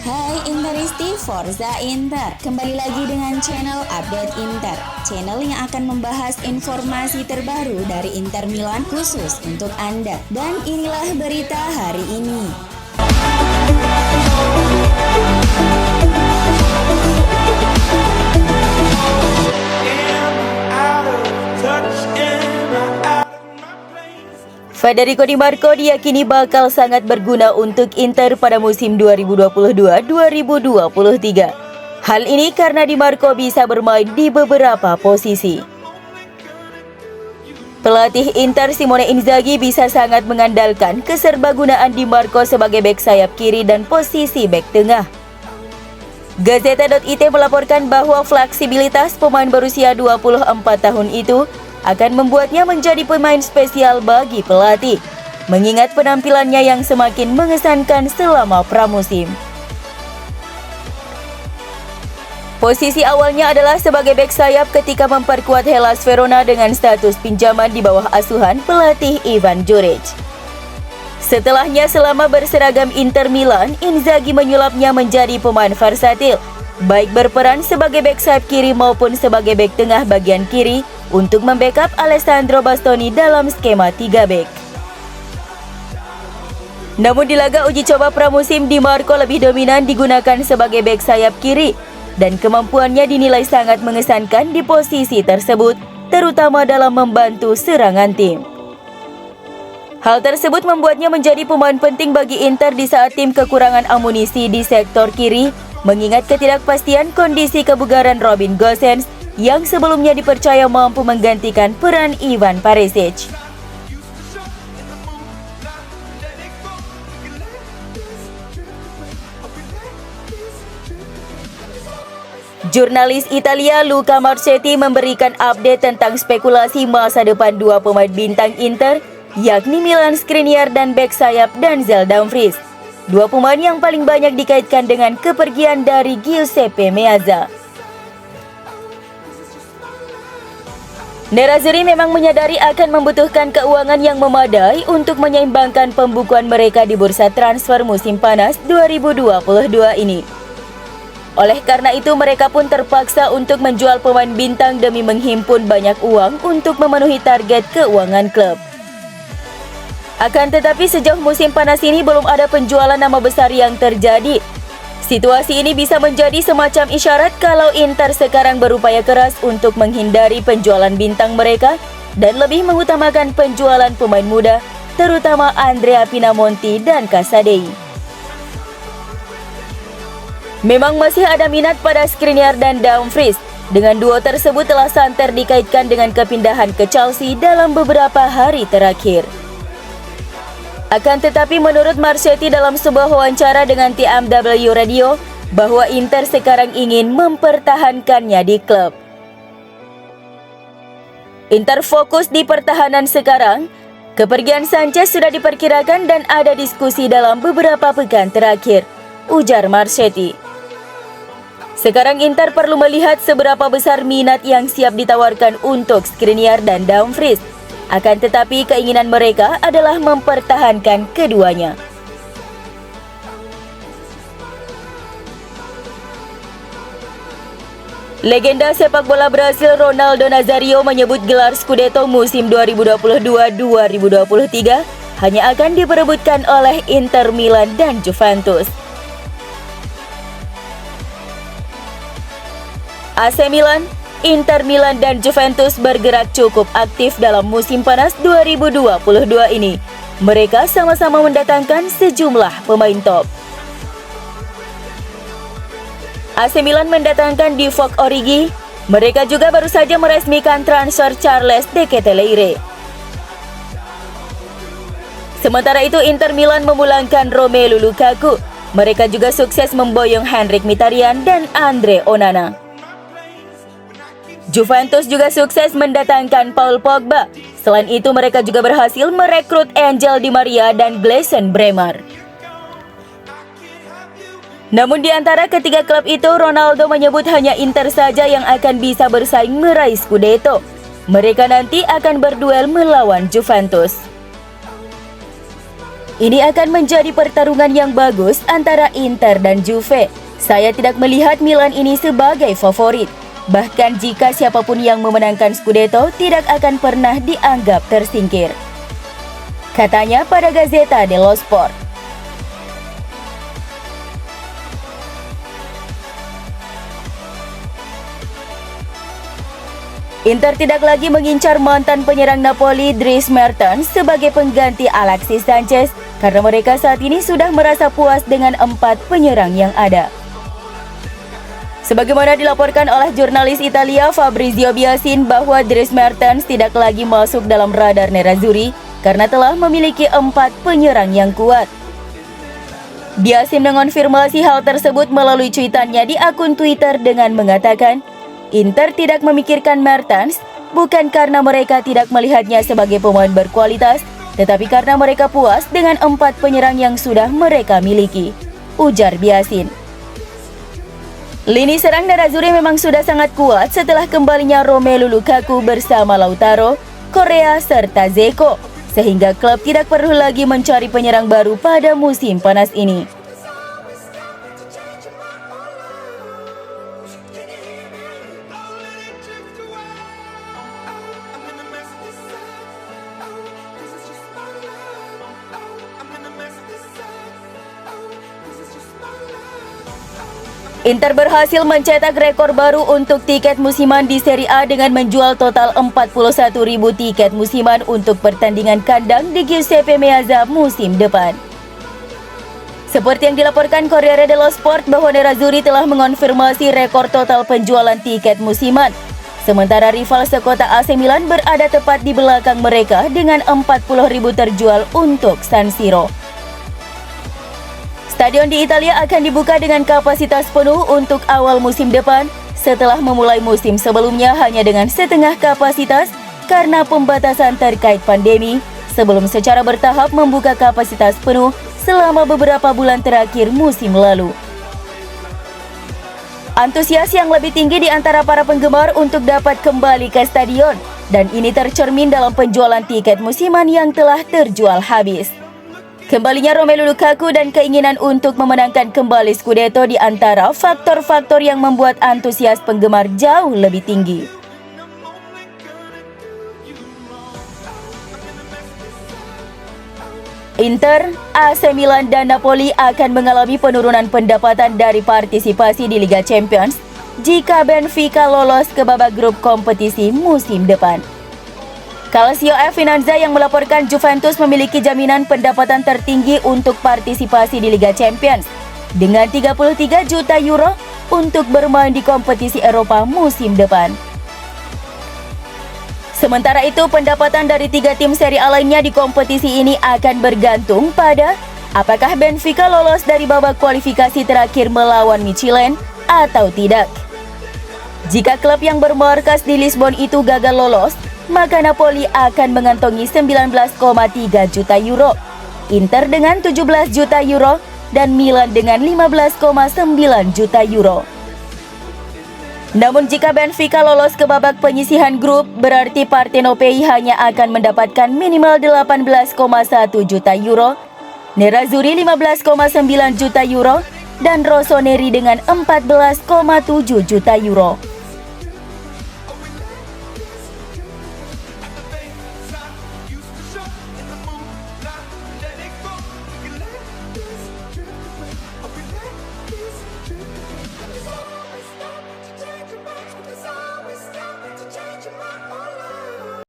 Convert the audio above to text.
Hai Interisti Forza Inter, kembali lagi dengan channel Update Inter, channel yang akan membahas informasi terbaru dari Inter Milan khusus untuk Anda. Dan inilah berita hari ini. Federico Di Marco diyakini bakal sangat berguna untuk Inter pada musim 2022-2023. Hal ini karena Di Marco bisa bermain di beberapa posisi. Pelatih Inter Simone Inzaghi bisa sangat mengandalkan keserbagunaan Di Marco sebagai bek sayap kiri dan posisi bek tengah. Gazeta.it melaporkan bahwa fleksibilitas pemain berusia 24 tahun itu akan membuatnya menjadi pemain spesial bagi pelatih, mengingat penampilannya yang semakin mengesankan selama pramusim. Posisi awalnya adalah sebagai bek sayap ketika memperkuat Hellas Verona dengan status pinjaman di bawah asuhan pelatih Ivan Juric. Setelahnya selama berseragam Inter Milan, Inzaghi menyulapnya menjadi pemain versatil, baik berperan sebagai bek sayap kiri maupun sebagai bek tengah bagian kiri untuk membackup Alessandro Bastoni dalam skema 3 bek. Namun di laga uji coba pramusim, Di Marco lebih dominan digunakan sebagai bek sayap kiri dan kemampuannya dinilai sangat mengesankan di posisi tersebut, terutama dalam membantu serangan tim. Hal tersebut membuatnya menjadi pemain penting bagi Inter di saat tim kekurangan amunisi di sektor kiri, mengingat ketidakpastian kondisi kebugaran Robin Gosens yang sebelumnya dipercaya mampu menggantikan peran Ivan Perisic. Jurnalis Italia Luca Marchetti memberikan update tentang spekulasi masa depan dua pemain bintang Inter, yakni Milan Skriniar dan bek sayap Denzel Dumfries. Dua pemain yang paling banyak dikaitkan dengan kepergian dari Giuseppe Meazza. Nerazzurri memang menyadari akan membutuhkan keuangan yang memadai untuk menyeimbangkan pembukuan mereka di bursa transfer musim panas 2022 ini. Oleh karena itu, mereka pun terpaksa untuk menjual pemain bintang demi menghimpun banyak uang untuk memenuhi target keuangan klub. Akan tetapi sejauh musim panas ini belum ada penjualan nama besar yang terjadi. Situasi ini bisa menjadi semacam isyarat kalau Inter sekarang berupaya keras untuk menghindari penjualan bintang mereka dan lebih mengutamakan penjualan pemain muda, terutama Andrea Pinamonti dan Casadei. Memang masih ada minat pada Skriniar dan Dumfries. Dengan duo tersebut telah santer dikaitkan dengan kepindahan ke Chelsea dalam beberapa hari terakhir. Akan tetapi menurut Marchetti dalam sebuah wawancara dengan TMW Radio, bahwa Inter sekarang ingin mempertahankannya di klub. Inter fokus di pertahanan sekarang. Kepergian Sanchez sudah diperkirakan dan ada diskusi dalam beberapa pekan terakhir, ujar Marchetti. Sekarang Inter perlu melihat seberapa besar minat yang siap ditawarkan untuk Skriniar dan Dumfries. Akan tetapi keinginan mereka adalah mempertahankan keduanya. Legenda sepak bola Brasil Ronaldo Nazario menyebut gelar Scudetto musim 2022-2023 hanya akan diperebutkan oleh Inter Milan dan Juventus. AC Milan, Inter Milan dan Juventus bergerak cukup aktif dalam musim panas 2022 ini. Mereka sama-sama mendatangkan sejumlah pemain top. AC Milan mendatangkan Divock Origi. Mereka juga baru saja meresmikan transfer Charles de Ketelaere. Sementara itu Inter Milan memulangkan Romelu Lukaku. Mereka juga sukses memboyong Henrikh Mkhitaryan dan Andre Onana. Juventus juga sukses mendatangkan Paul Pogba. Selain itu mereka juga berhasil merekrut Angel Di Maria dan Gleison Bremer. Namun di antara ketiga klub itu, Ronaldo menyebut hanya Inter saja yang akan bisa bersaing meraih Scudetto. Mereka nanti akan berduel melawan Juventus. Ini akan menjadi pertarungan yang bagus antara Inter dan Juve. Saya tidak melihat Milan ini sebagai favorit. Bahkan jika siapapun yang memenangkan Scudetto tidak akan pernah dianggap tersingkir, katanya pada Gazzetta dello Sport. Inter tidak lagi mengincar mantan penyerang Napoli Dries Mertens sebagai pengganti Alexis Sanchez karena mereka saat ini sudah merasa puas dengan 4 penyerang yang ada. Sebagaimana dilaporkan oleh jurnalis Italia Fabrizio Biasin bahwa Dries Mertens tidak lagi masuk dalam radar Nerazzurri karena telah memiliki 4 penyerang yang kuat. Biasin mengonfirmasi hal tersebut melalui cuitannya di akun Twitter dengan mengatakan, Inter tidak memikirkan Mertens bukan karena mereka tidak melihatnya sebagai pemain berkualitas, tetapi karena mereka puas dengan 4 penyerang yang sudah mereka miliki, ujar Biasin. Lini serang Nerazzurri memang sudah sangat kuat setelah kembalinya Romelu Lukaku bersama Lautaro, Correa, serta Dzeko, sehingga klub tidak perlu lagi mencari penyerang baru pada musim panas ini. Inter berhasil mencetak rekor baru untuk tiket musiman di Serie A dengan menjual total 41.000 tiket musiman untuk pertandingan kandang di Giuseppe Meazza musim depan. Seperti yang dilaporkan Corriere dello Sport bahwa Nerazzurri telah mengonfirmasi rekor total penjualan tiket musiman. Sementara rival sekota AC Milan berada tepat di belakang mereka dengan 40.000 terjual untuk San Siro. Stadion di Italia akan dibuka dengan kapasitas penuh untuk awal musim depan setelah memulai musim sebelumnya hanya dengan setengah kapasitas karena pembatasan terkait pandemi sebelum secara bertahap membuka kapasitas penuh selama beberapa bulan terakhir musim lalu. Antusias yang lebih tinggi di antara para penggemar untuk dapat kembali ke stadion dan ini tercermin dalam penjualan tiket musiman yang telah terjual habis. Kembalinya Romelu Lukaku dan keinginan untuk memenangkan kembali Scudetto di antara faktor-faktor yang membuat antusias penggemar jauh lebih tinggi. Inter, AC Milan dan Napoli akan mengalami penurunan pendapatan dari partisipasi di Liga Champions jika Benfica lolos ke babak grup kompetisi musim depan. Calcio Finanza yang melaporkan Juventus memiliki jaminan pendapatan tertinggi untuk partisipasi di Liga Champions dengan 33 juta euro untuk bermain di kompetisi Eropa musim depan. Sementara itu, pendapatan dari 3 tim Serie A lainnya di kompetisi ini akan bergantung pada apakah Benfica lolos dari babak kualifikasi terakhir melawan Michelin atau tidak. Jika klub yang bermarkas di Lisbon itu gagal lolos, maka Napoli akan mengantongi 19,3 juta euro, Inter dengan 17 juta euro, dan Milan dengan 15,9 juta euro. Namun jika Benfica lolos ke babak penyisihan grup, berarti Partenopei hanya akan mendapatkan minimal 18,1 juta euro, Nerazzurri 15,9 juta euro, dan Rossoneri dengan 14,7 juta euro.